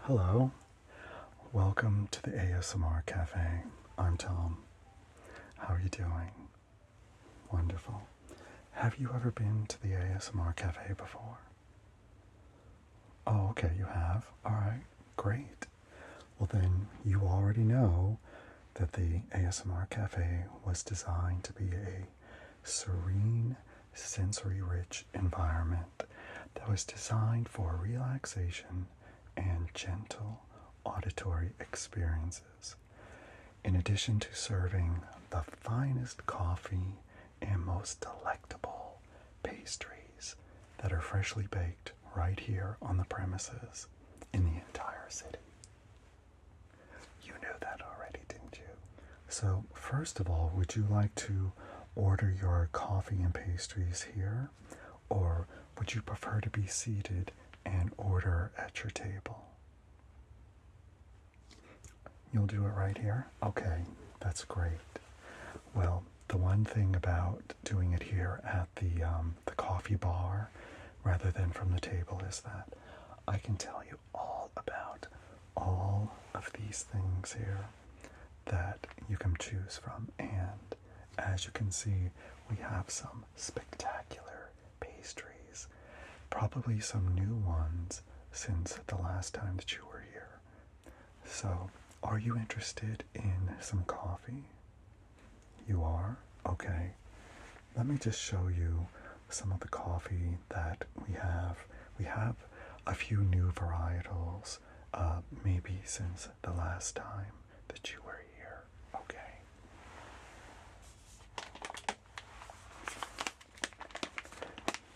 Hello, welcome to the ASMR Cafe. I'm Tom. How are you doing? Wonderful. Have you ever been to the ASMR Cafe before? Oh, okay, you have. All right, great. Well, then you already know that the ASMR Cafe was designed to be a serene, sensory-rich environment that was designed for relaxation and gentle auditory experiences. In addition to serving the finest coffee and most delectable pastries that are freshly baked right here on the premises in the entire city. You knew that already, didn't you? So, first of all, would you like to order your coffee and pastries here? Or would you prefer to be seated and order at your table? You'll do it right here? Okay, that's great. Well, the one thing about doing it here at the coffee bar rather than from the table is that I can tell you all about all of these things here that you can choose from. And as you can see, we have some spectacular pastries, probably some new ones since the last time that you were here. So, are you interested in some coffee? You are? Okay. Let me just show you some of the coffee that we have. We have a few new varietals, maybe since the last time that you were here. Okay.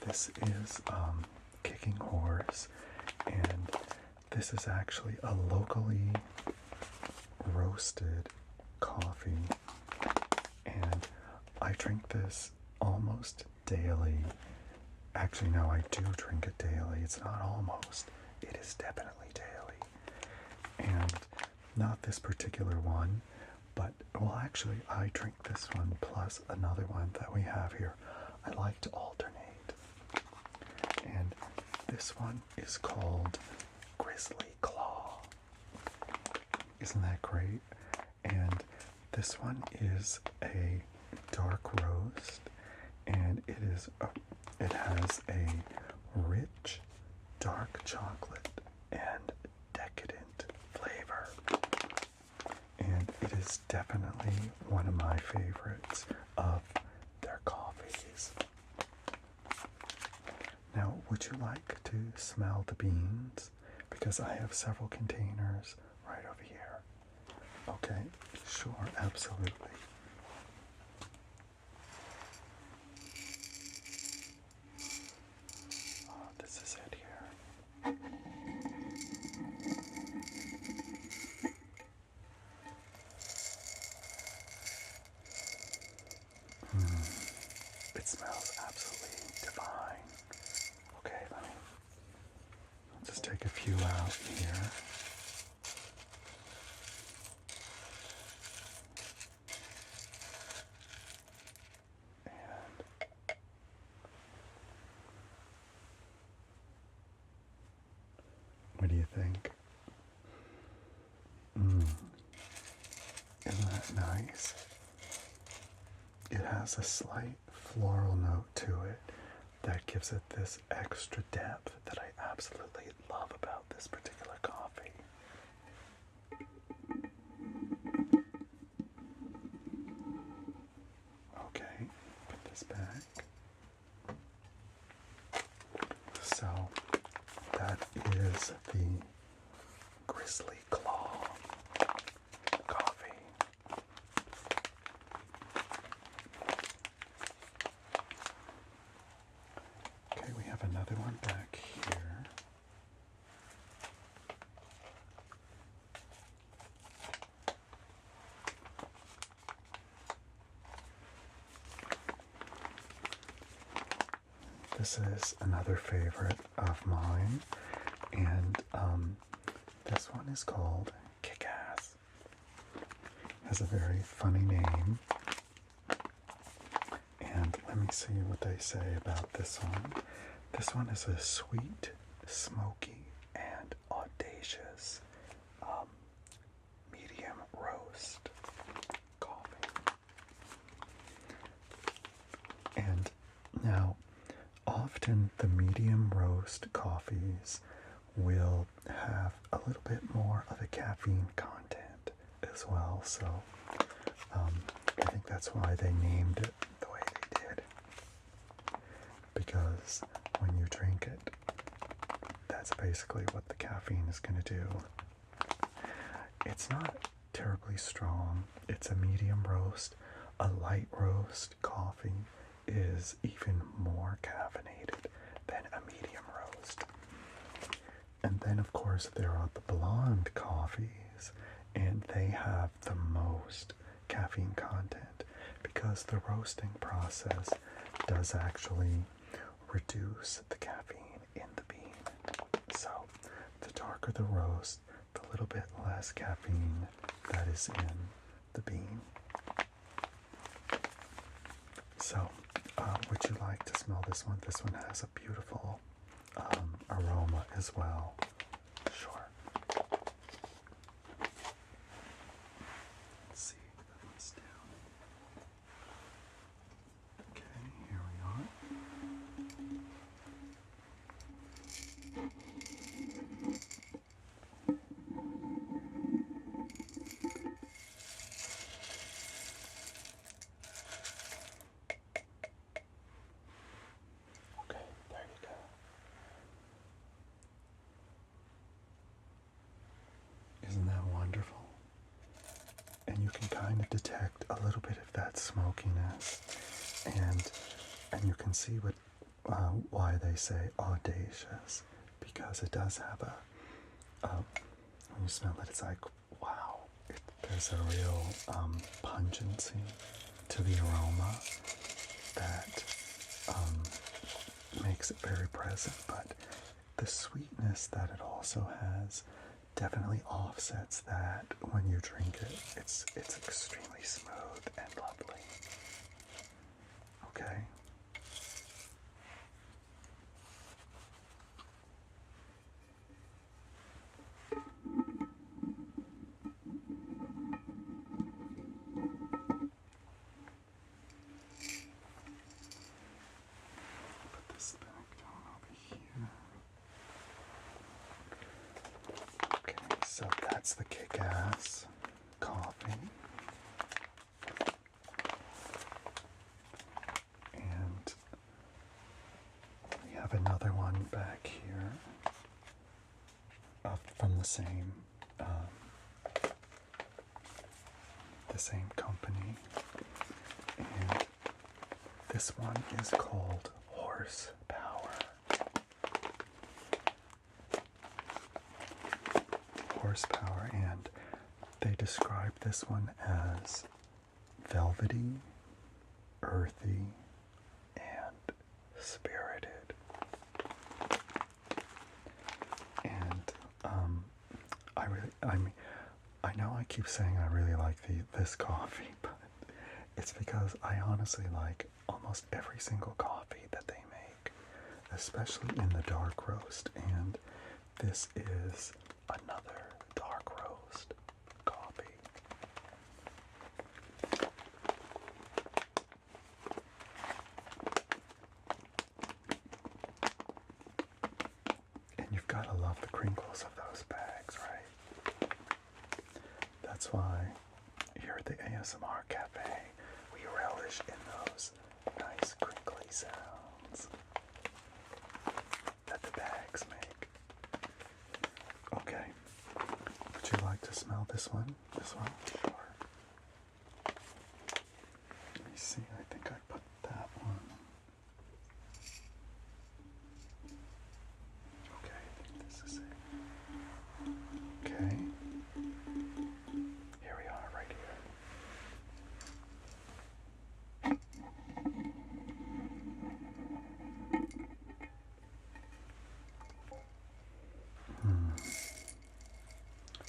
This is Kicking Horse, and this is actually a locally roasted coffee, and I drink this almost daily. Actually, no, I do drink it daily. It's not almost, it is definitely daily. And not this particular one, but, well, actually, I drink this one plus another one that we have here. I like to alternate. And this one is called Grizzly Claw. Isn't that great? And this one is a dark roast, and it has a rich dark chocolate and decadent flavor. And it is definitely one of my favorites of their coffees. Now, would you like to smell the beans? Because I have several containers right over here. Okay, sure, absolutely. Oh, this is it here. It smells absolutely divine. Okay, I'll just take a few out here. What do you think? Isn't that nice? It has a slight floral note to it that gives it this extra depth that I absolutely love about this particular coffee. Okay, put this back. So, that is the Grizzly Claw coffee. Okay, we have another one back here. This is another favorite of mine, and this one is called Kick-Ass. Has a very funny name, and let me see what they say about this one. This one is a sweet, smoky, and audacious Now, often the medium roast coffees will have a little bit more of a caffeine content as well, so I think that's why they named it the way they did, because when you drink it, that's basically what the caffeine is going to do. It's not terribly strong. It's a medium roast. A light roast coffee is even more caffeinated than a medium roast. And then, of course, there are the blonde coffees, and they have the most caffeine content because the roasting process does actually reduce the caffeine in the bean. So, the darker the roast, the little bit less caffeine that is in the bean. So, would you like to smell this one? This one has a beautiful aroma as well. Sure. Let's see. That one's down. Okay, here we are. Okay, there you go. Isn't that wonderful? And you can kind of detect a little bit of that smokiness, and you can see why they say audacious, because it does have when you smell it, it's like, wow, there's a real pungency to the aroma that makes it very present, but the sweetness that it also has definitely offsets that when you drink it. It's extremely smooth and lovely. Okay. Put this back down over here. Okay, so that's the kick-ass coffee. And we have another one back here from the same company. And this one is called Horsepower. Horsepower, and they describe this one as velvety, earthy, and spirited. And I know I keep saying I really like this coffee, but it's because I honestly like almost every single coffee that they make, especially in the dark roast, and this is another dark roast coffee. And you've got to love the crinkles of those bags, right? That's why here at the ASMR Cafe, we relish in those nice crinkly sounds that the bags make. Okay, would you like to smell this one as well? Sure. Let me see, I think I put that one. Okay, I think this is it. Okay. Here we are, right here.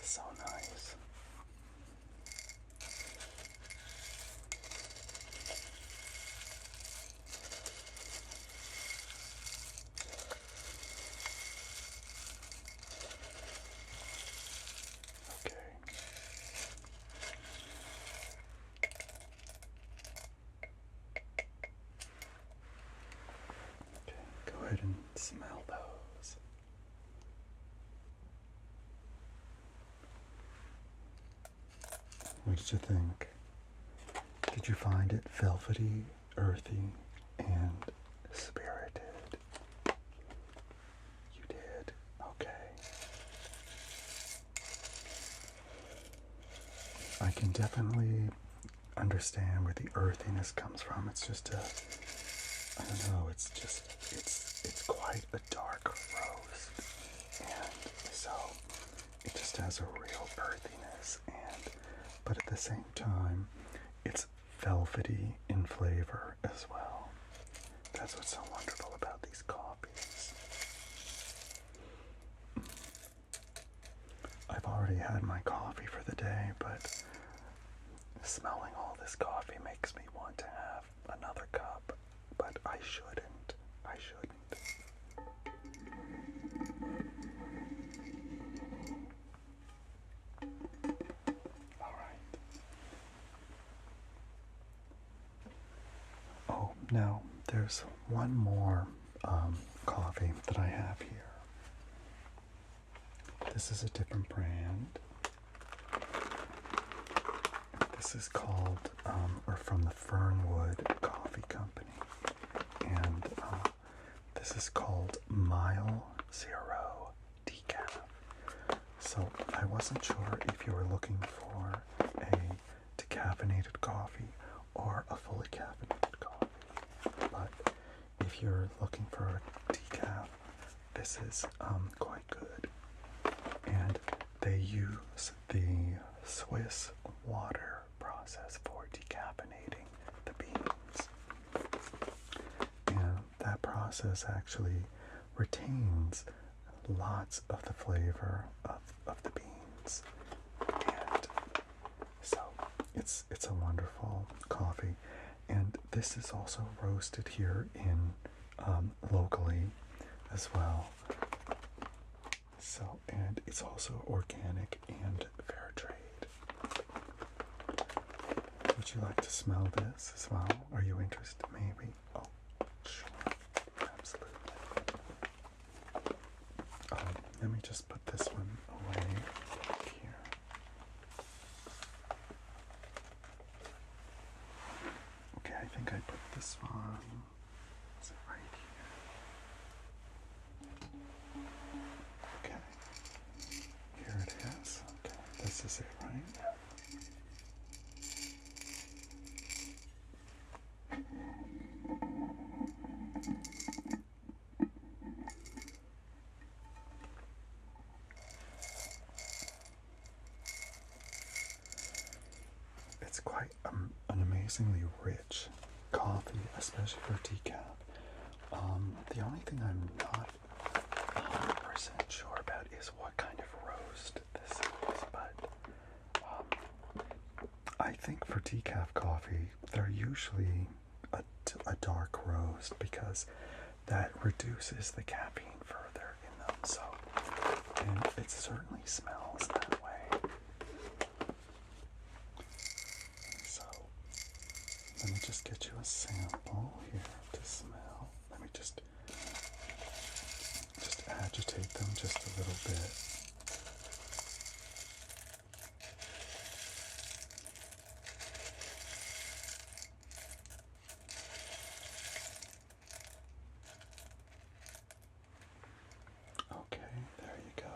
So nice. ahead and smell those. What did you think? Did you find it velvety, earthy, and spirited? You did? Okay. I can definitely understand where the earthiness comes from. It's just I don't know, it's quite a dark roast, and so it just has a real earthiness, but at the same time, it's velvety in flavor as well. That's what's so wonderful about these coffees. I've already had my coffee for the day, but smelling all this coffee makes me want to have another cup, but I shouldn't. All right. Oh, now there's one more coffee that I have here. This is a different brand. This is called, or from the Fernwood Coffee Company, and this is called Mile Zero Decaf. So I wasn't sure if you were looking for a decaffeinated coffee or a fully caffeinated coffee, but if you're looking for a decaf, this is quite good. And they use the Swiss water process for decaffeinating the beans. And that process actually retains lots of the flavor of the beans. And so it's a wonderful coffee. And this is also roasted here in locally as well. So, and it's also organic and fair trade. Would you like to smell this as well? Are you interested, maybe? Oh, sure. Absolutely. Let me just put this one away here. Okay, I think I put this one. Is it right here? Okay. Here it is. Okay, this is it, right? It's quite an amazingly rich coffee, especially for decaf. The only thing I'm not 100% sure about is what kind of roast this is, but I think for decaf coffee, they're usually a dark roast because that reduces the caffeine further in them. So, and it certainly smells that way. So, let me just get you a sample here to smell. Let me just agitate them just a little bit. Okay, there you go.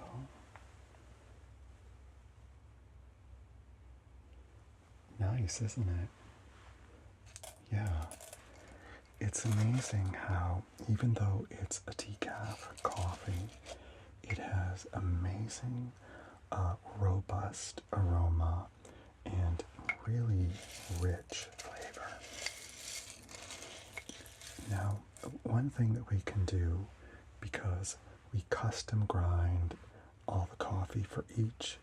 Nice, isn't it? Yeah. It's amazing how, even though it's a decaf coffee, it has amazing, robust aroma and really rich flavor. Now, one thing that we can do, because we custom grind all the coffee for each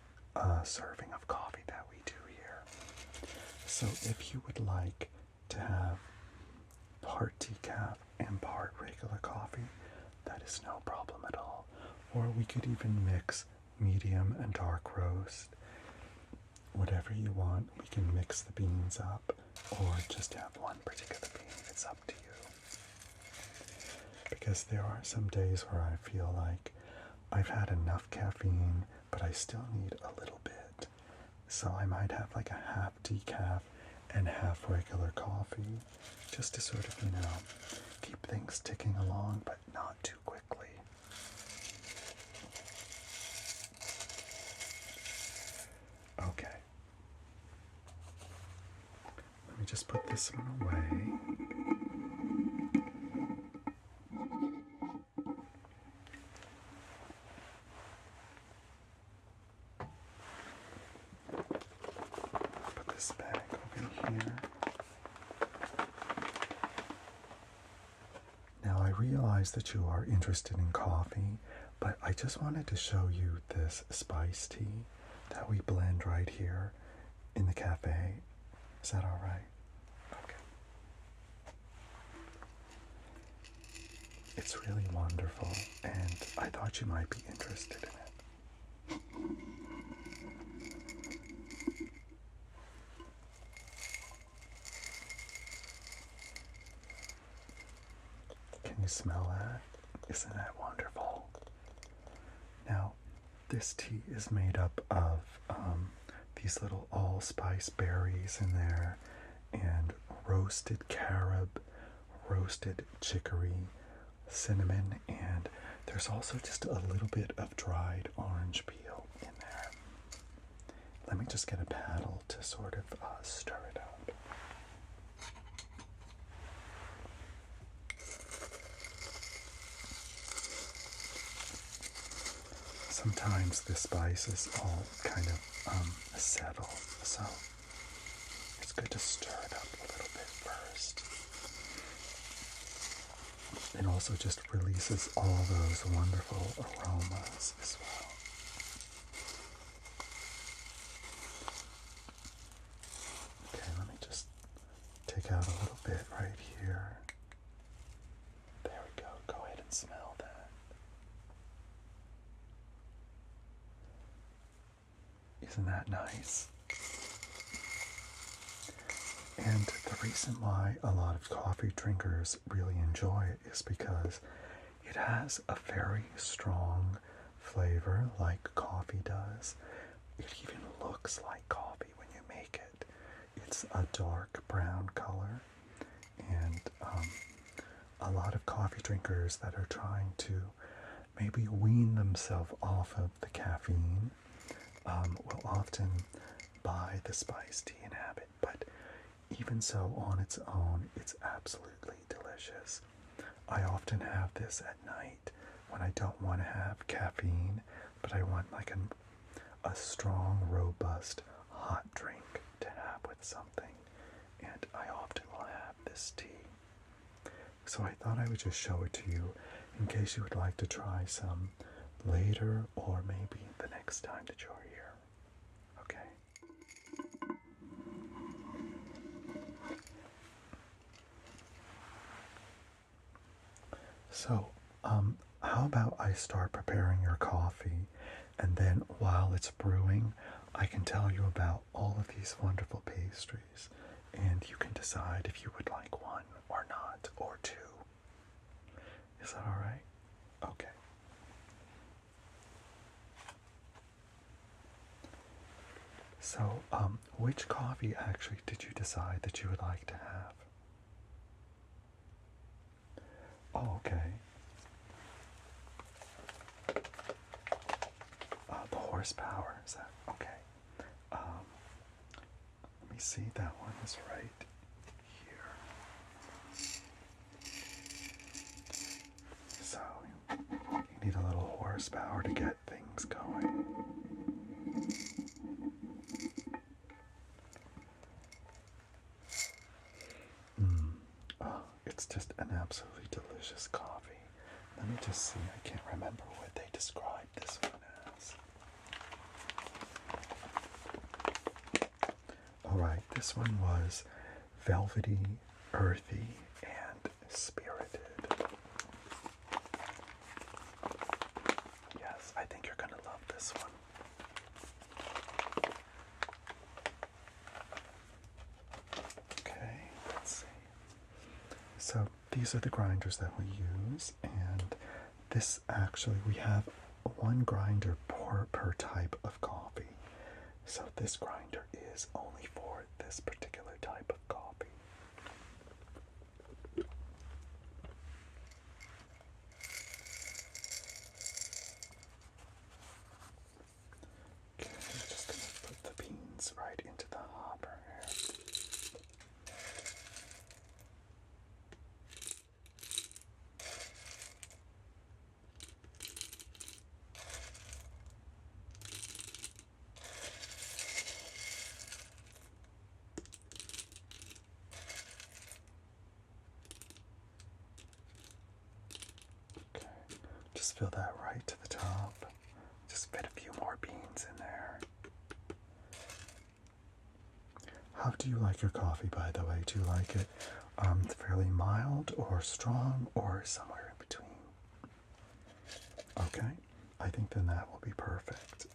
serving of coffee that we do here. So if you would like to have part decaf and part regular coffee, that is no problem at all. Or we could even mix medium and dark roast. Whatever you want, we can mix the beans up or just have one particular bean. It's up to you. because there are some days where I feel like I've had enough caffeine, but I still need a little bit. So I might have like a half decaf and half regular coffee, just to sort of, keep things ticking along, but not too quickly. Okay. Let me just put this one away. Put this bag over here. Now I realize that you are interested in coffee, but I just wanted to show you this spice tea that we blend right here in the cafe. Is that all right? Okay. It's really wonderful, and I thought you might be interested in it. Can you smell that? Isn't that wonderful? Now, this tea is made up of these little allspice berries in there, and roasted carob, roasted chicory, cinnamon, and there's also just a little bit of dried orange peel in there. Let me just get a paddle to sort of stir it up. Sometimes the spices all kind of settle, so it's good to stir it up a little bit first. It also just releases all those wonderful aromas as well. Okay, let me just take out a little bit right here. There we go. Go ahead and smell that. Isn't that nice? And the reason why a lot of coffee drinkers really enjoy it is because it has a very strong flavor like coffee does. It even looks like coffee when you make it. It's a dark brown color, and a lot of coffee drinkers that are trying to maybe wean themselves off of the caffeine will often buy the spice tea and have it, but even so, on its own, it's absolutely delicious. I often have this at night when I don't want to have caffeine, but I want like a strong, robust, hot drink to have with something, and I often will have this tea. So I thought I would just show it to you in case you would like to try some later, or maybe the next time that you're here. Okay. So, how about I start preparing your coffee, and then while it's brewing, I can tell you about all of these wonderful pastries, and you can decide if you would like one or not, or two. Is that all right? Okay. So, which coffee actually did you decide that you would like to have? Oh, okay. The horsepower, is that okay? Let me see, that one is right here. So, you need a little horsepower to get things going. It's just an absolutely delicious coffee. Let me just see, I can't remember what they described this one as. Alright, this one was velvety, earthy, and spirited. Yes, I think you're going to love this one. Okay, let's see. So these are the grinders that we use, and this actually, we have one grinder per type of coffee. So this grinder is only for this particular type of coffee. Okay, I'm just going to put the beans right into the hopper here. Just fill that right to the top. Just fit a few more beans in there. How do you like your coffee, by the way? Do you like it fairly mild or strong or somewhere in between? Okay, I think then that will be perfect.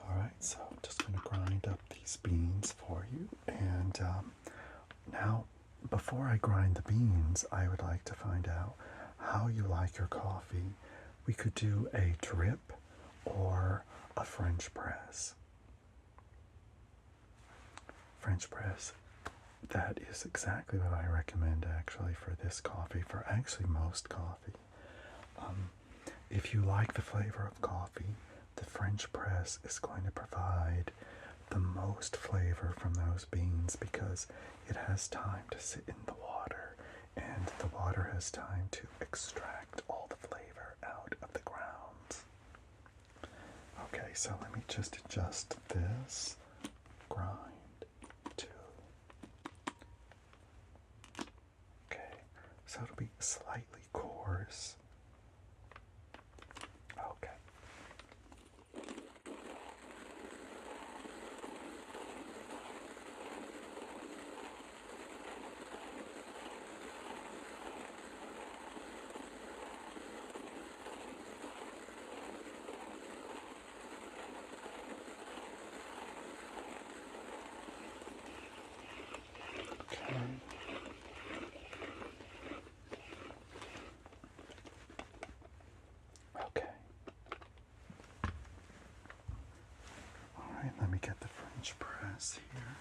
Alright, so I'm just going to grind up these beans for you. And now, before I grind the beans, I would like to find out how you like your coffee. We could do a drip or a French press. French press, that is exactly what I recommend actually for this coffee, for actually most coffee. If you like the flavor of coffee, the French press is going to provide the most flavor from those beans because it has time to sit in the water and the water has time to extract all the flavor out of the grounds. Okay, so let me just adjust this grind to, okay, so it'll be slightly coarse. Okay. Okay. All right, let me get the French press here.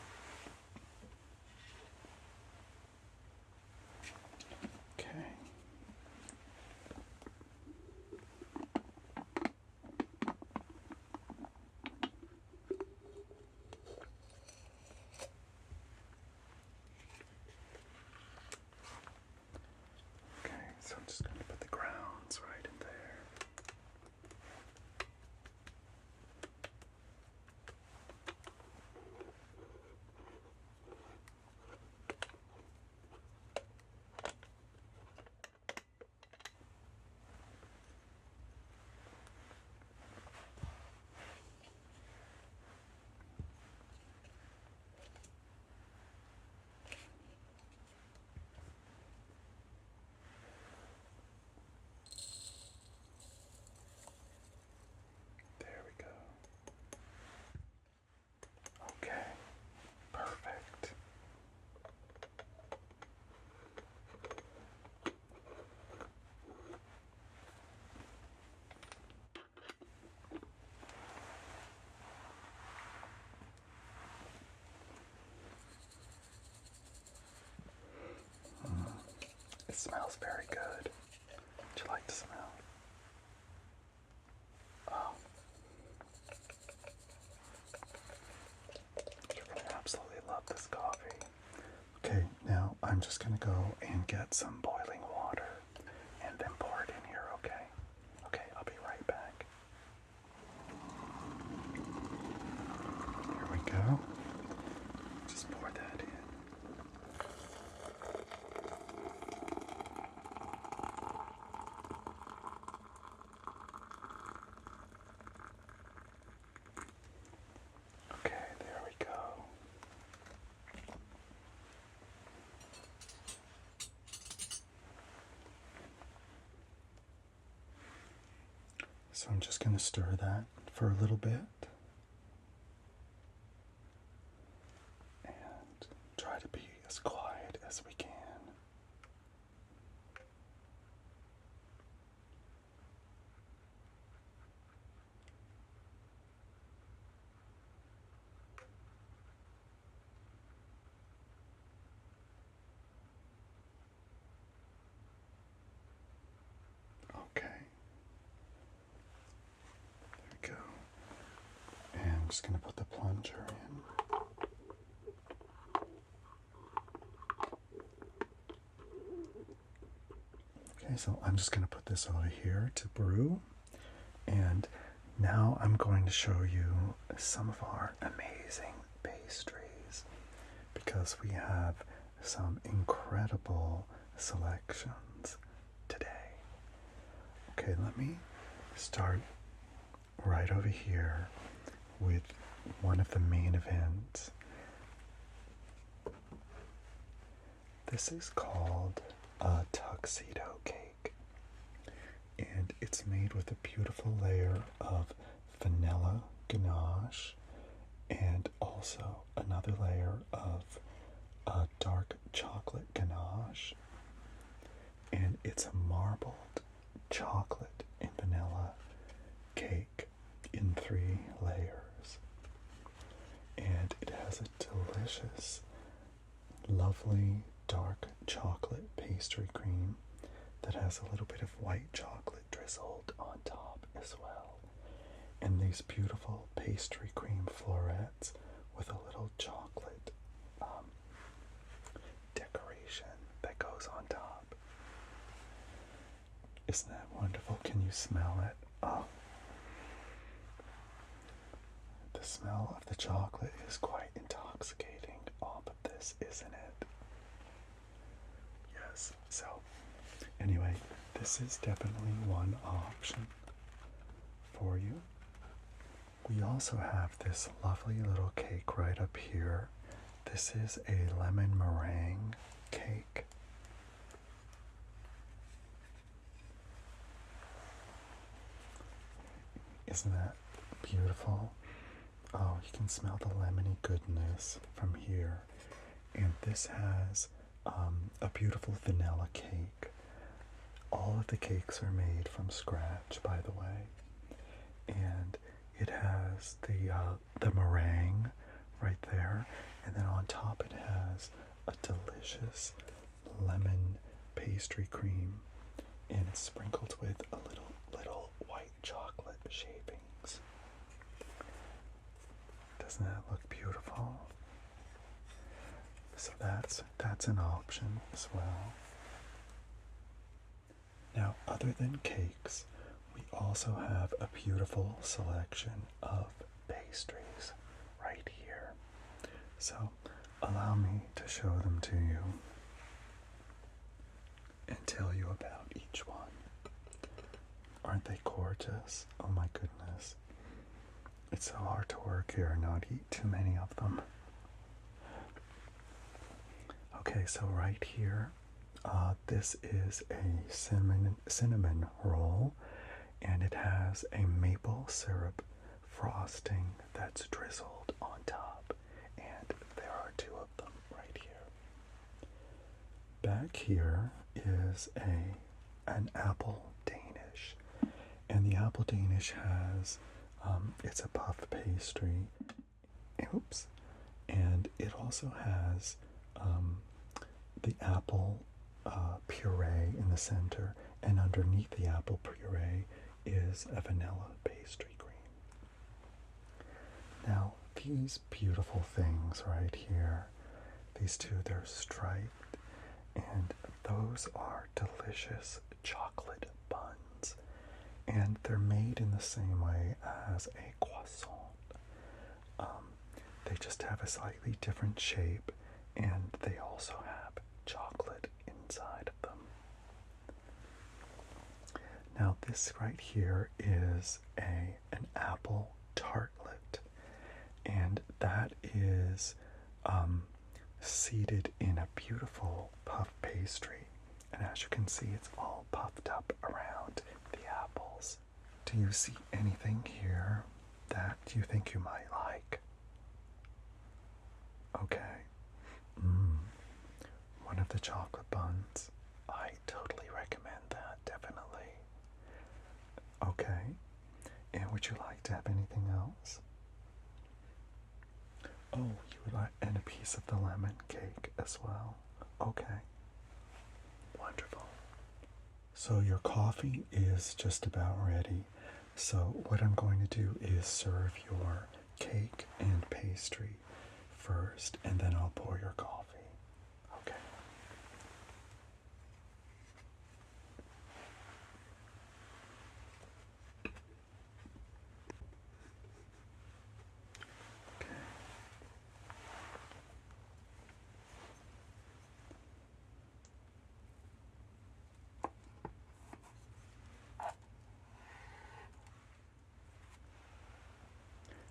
Okay. Okay, so I'm just going to put the grounds right in there. There we go. Okay, perfect. It smells very good. Do you like the smell? Oh. You're going to absolutely love this coffee. Okay, now I'm just going to go and get some boiling water and then pour it in here, okay? Okay, I'll be right back. Here we go. Just pour that in. Okay, So I'm just going to stir that for a little bit and try to be as quiet as we can. Okay. There we go. And I'm just going to put the plunger in. Okay, so I'm just going to put this over here to brew. And now I'm going to show you some of our amazing pastries because we have some incredible selections today. Okay, let me start right over here with one of the main events. This is called a tuxedo cake, and it's made with a beautiful layer of vanilla ganache and also another layer of dark chocolate ganache, and it's a marbled chocolate and vanilla cake in 3 layers, and it has a delicious, lovely dark chocolate pastry cream that has a little bit of white chocolate drizzled on top as well, and these beautiful pastry cream florets with a little chocolate decoration that goes on top. Isn't that wonderful? Can you smell it? Oh, the smell of the chocolate is quite intoxicating. Oh, but this isn't it. Yes, so anyway, this is definitely one option for you. We also have this lovely little cake right up here. This is a lemon meringue cake. Isn't that beautiful? Oh, you can smell the lemony goodness from here. And this has a beautiful vanilla cake. All of the cakes are made from scratch, by the way. And it has the meringue right there. And then on top it has a delicious lemon pastry cream. And it's sprinkled with a little white chocolate shavings. Doesn't that look beautiful? So that's an option as well. Now, other than cakes, we also have a beautiful selection of pastries right here. So allow me to show them to you and tell you about each one. Aren't they gorgeous? Oh my goodness. It's so hard to work here and not eat too many of them. Okay, so right here, this is a cinnamon roll, and it has a maple syrup frosting that's drizzled on top, and there are 2 of them right here. Back here is an apple Danish, and the apple Danish has it's a puff pastry. Oops, and it also has the apple puree in the center, and underneath the apple puree is a vanilla pastry cream. Now, these beautiful things right here, these 2, they're striped, and those are delicious chocolate buns, and they're made in the same way as a croissant. They just have a slightly different shape, and they also have chocolate inside of them. Now, this right here is an apple tartlet, and that is seated in a beautiful puff pastry. And as you can see, it's all puffed up around the apples Do you see anything here that you think you might like? Okay. One of the chocolate buns. I totally recommend that, definitely. Okay. And would you like to have anything else? Oh, you would like, and a piece of the lemon cake as well. Okay. Wonderful. So your coffee is just about ready. So what I'm going to do is serve your cake and pastry first, and then I'll pour your coffee. Okay.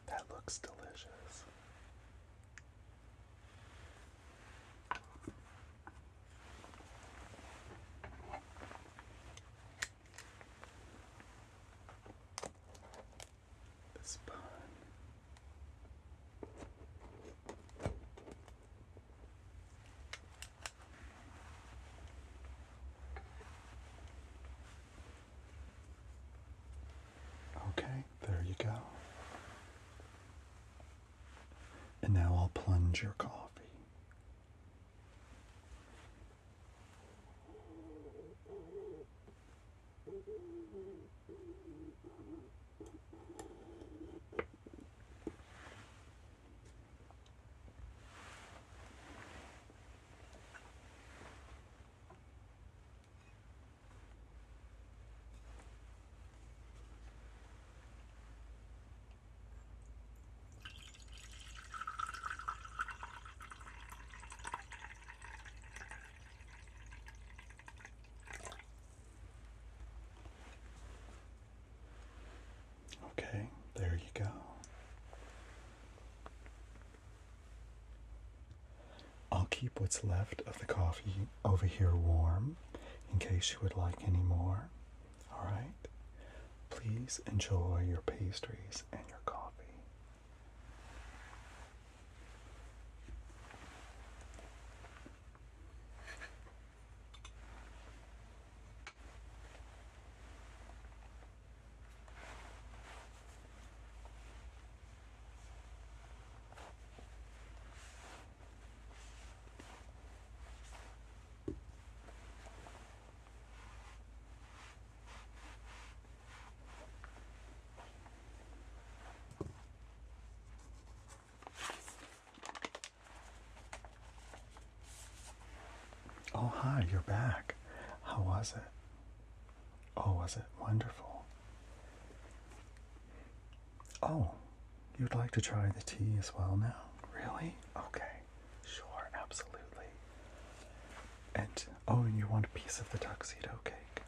That looks delicious. This bun. Okay, there you go. And now I'll plunge your coffee. Okay, there you go. I'll keep what's left of the coffee over here warm in case you would like any more. All right? Please enjoy your pastries and your coffee. Oh, hi, you're back. How was it? Oh, was it wonderful? Oh, you'd like to try the tea as well now? Really? Okay, sure, absolutely. And, oh, and you want a piece of the tuxedo cake?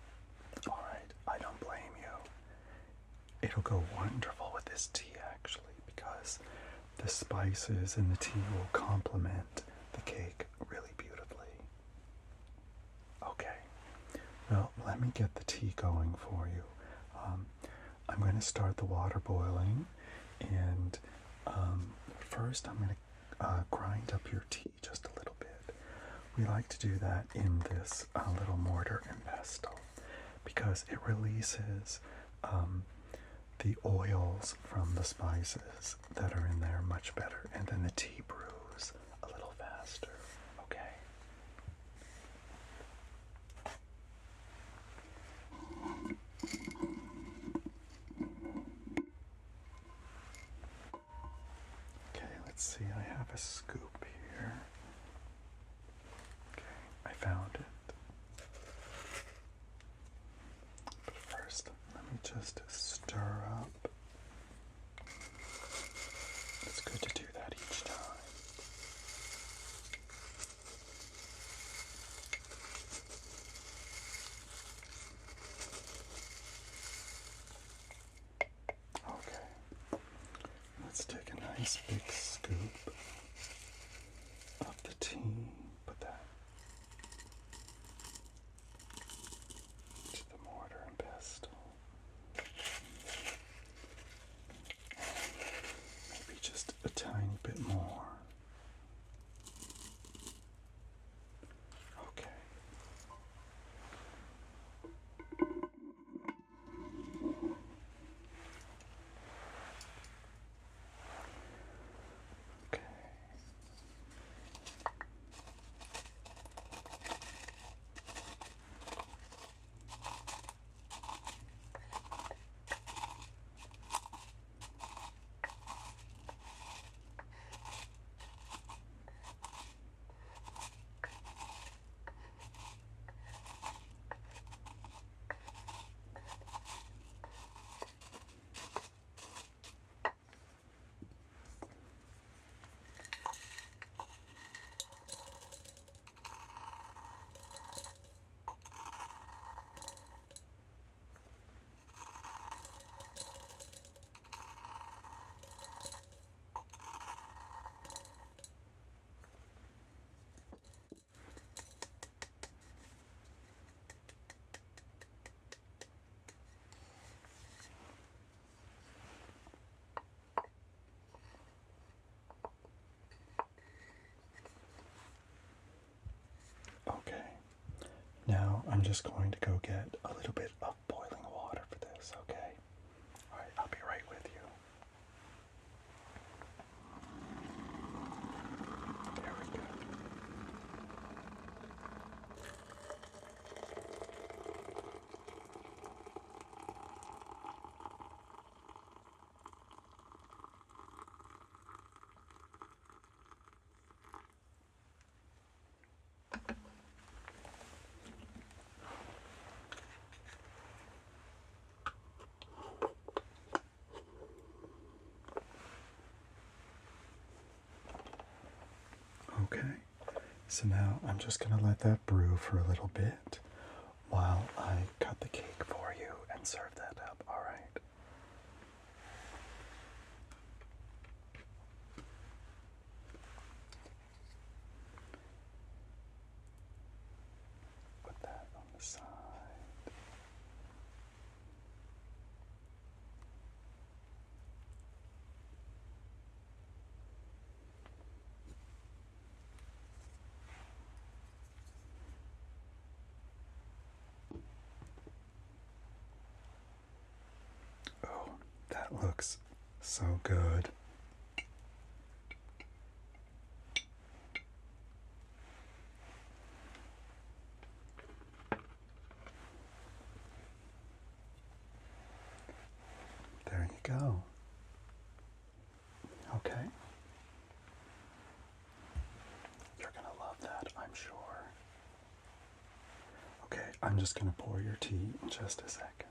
All right, I don't blame you. It'll go wonderful with this tea, actually, because the spices in the tea will complement the cake really beautifully. Okay, well, let me get the tea going for you. I'm going to start the water boiling, and first I'm going to grind up your tea just a little bit. We like to do that in this little mortar and pestle because it releases the oils from the spices that are in there much better, and then the tea brews a little faster. Okay. Okay, let's see. I have a scoop here. Okay, I found it. But first, let me just stir up. It's good to do that each time. Okay, let's take a nice big scoop of the tea, put that to the mortar and pestle. I'm just going to go get a little bit of boiling water for this, okay? Alright, I'll be right with you. There we go. Okay, so now I'm just going to let that brew for a little bit while I cut the cake for you and serve that up, all right? Put that on the side. Oh, that looks so good. There you go. Okay. You're gonna love that, I'm sure. Okay, I'm just gonna pour your tea in just a second.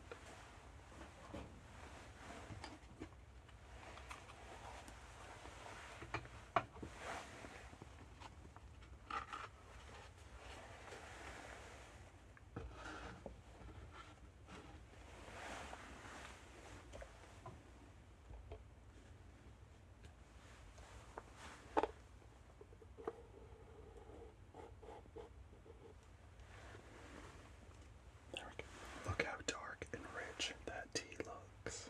There we go. Look how dark and rich that tea looks.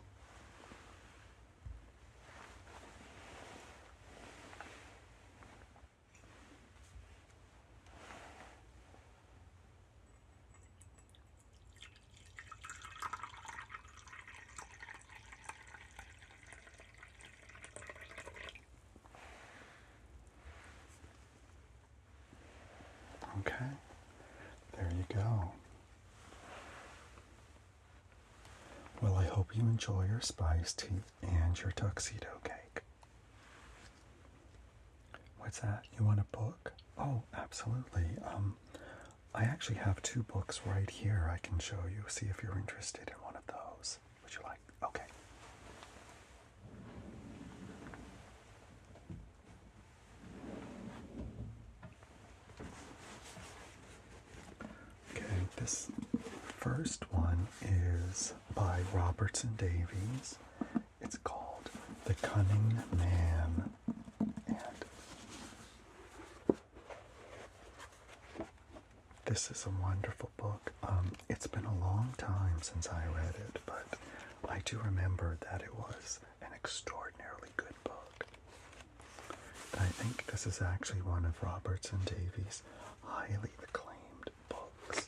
Okay, there you go. Well, I hope you enjoy your spiced tea and your tuxedo cake. What's that? You want a book? Oh, absolutely. I actually have 2 books right here I can show you. See if you're interested in one of those. Would you like? Okay. Okay, this first one is by Robertson Davies. It's called The Cunning Man. And this is a wonderful book. It's been a long time since I read it, but I do remember that it was an extraordinarily good book. I think this is actually one of Robertson Davies' highly acclaimed books.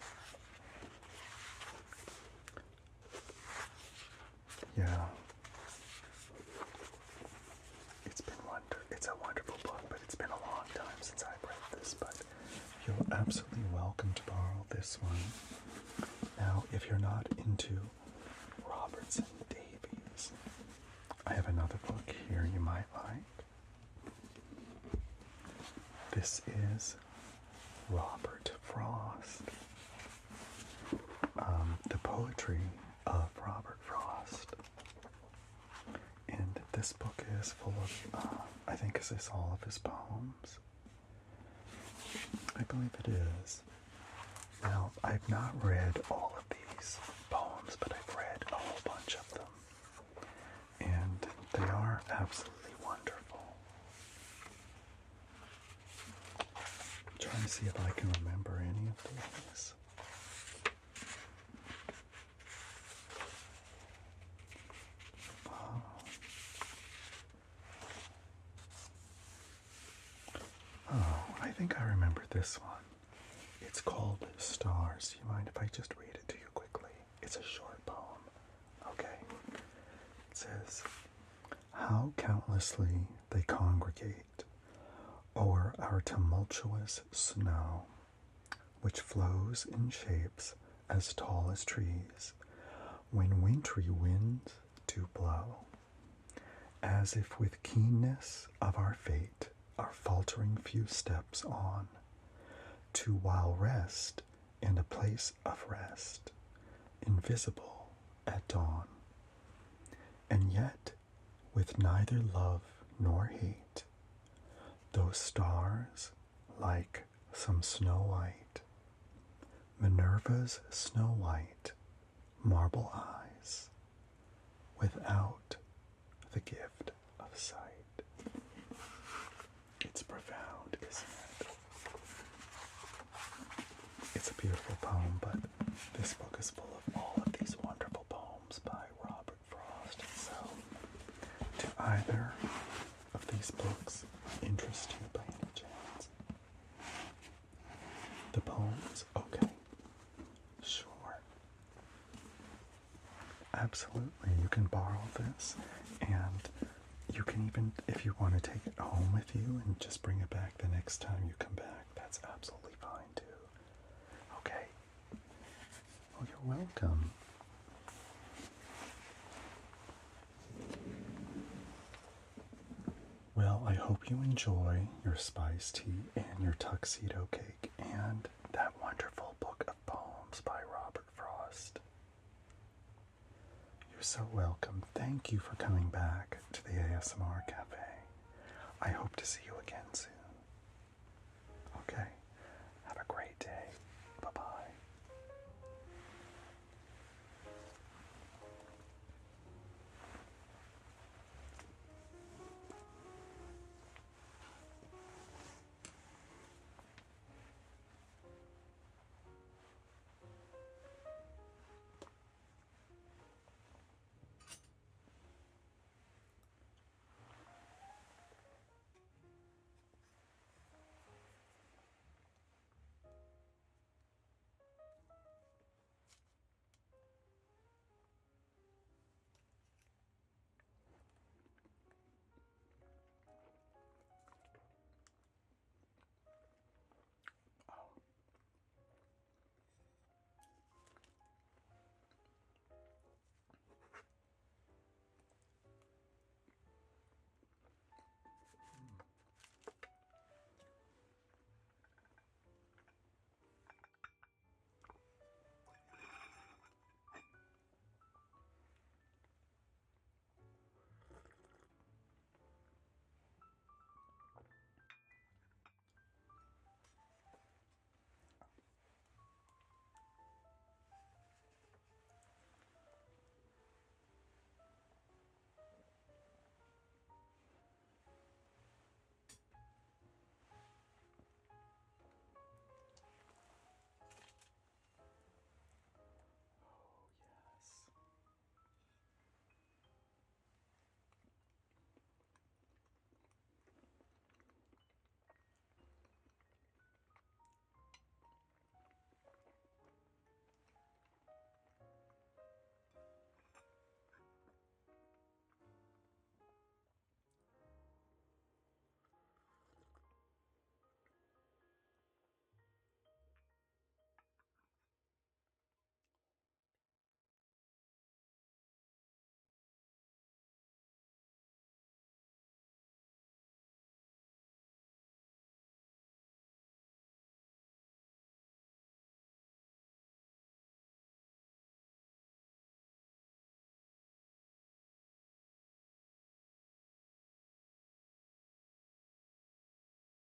Yeah. It's a wonderful book, but it's been a long time since I've read this, but you're absolutely welcome to borrow this one. Now, if you're not into Robertson Davies, I have another book here you might like. This is Robert Frost. The Poetry of Robert Frost. And this book is full of, I think this is all of his poems. I believe it is. Now, I've not read all of these poems, but I've read a whole bunch of them. And they are absolutely wonderful. I'm trying to see if I can remember any of these. Oh, I think I remember this one. It's called Stars. You mind if I just read it to you quickly? It's a short poem. Okay. It says, how countlessly they congregate o'er our tumultuous snow, which flows in shapes as tall as trees, when wintry winds do blow, as if with keenness of our fate, our faltering few steps on, to while rest in a place of rest, invisible at dawn. And yet, with neither love nor hate, those stars, like some Snow White, Minerva's snow white marble eyes, without the gift of sight. It's profound, isn't it? It's a beautiful poem, but this book is full of all of these wonderful poems by Robert Frost. So, do either of these books interest you by any chance? The poems? Okay. Sure. Absolutely. You can borrow this, and you can even, if you want to take it home with you and just bring it back the next time you come back, that's absolutely fine too. Okay. Well, you're welcome. Well, I hope you enjoy your spice tea and your tuxedo cake and that wonderful book of poems by Robert Frost. You're so welcome. Thank you for coming back to the ASMR Cafe. I hope to see you again soon.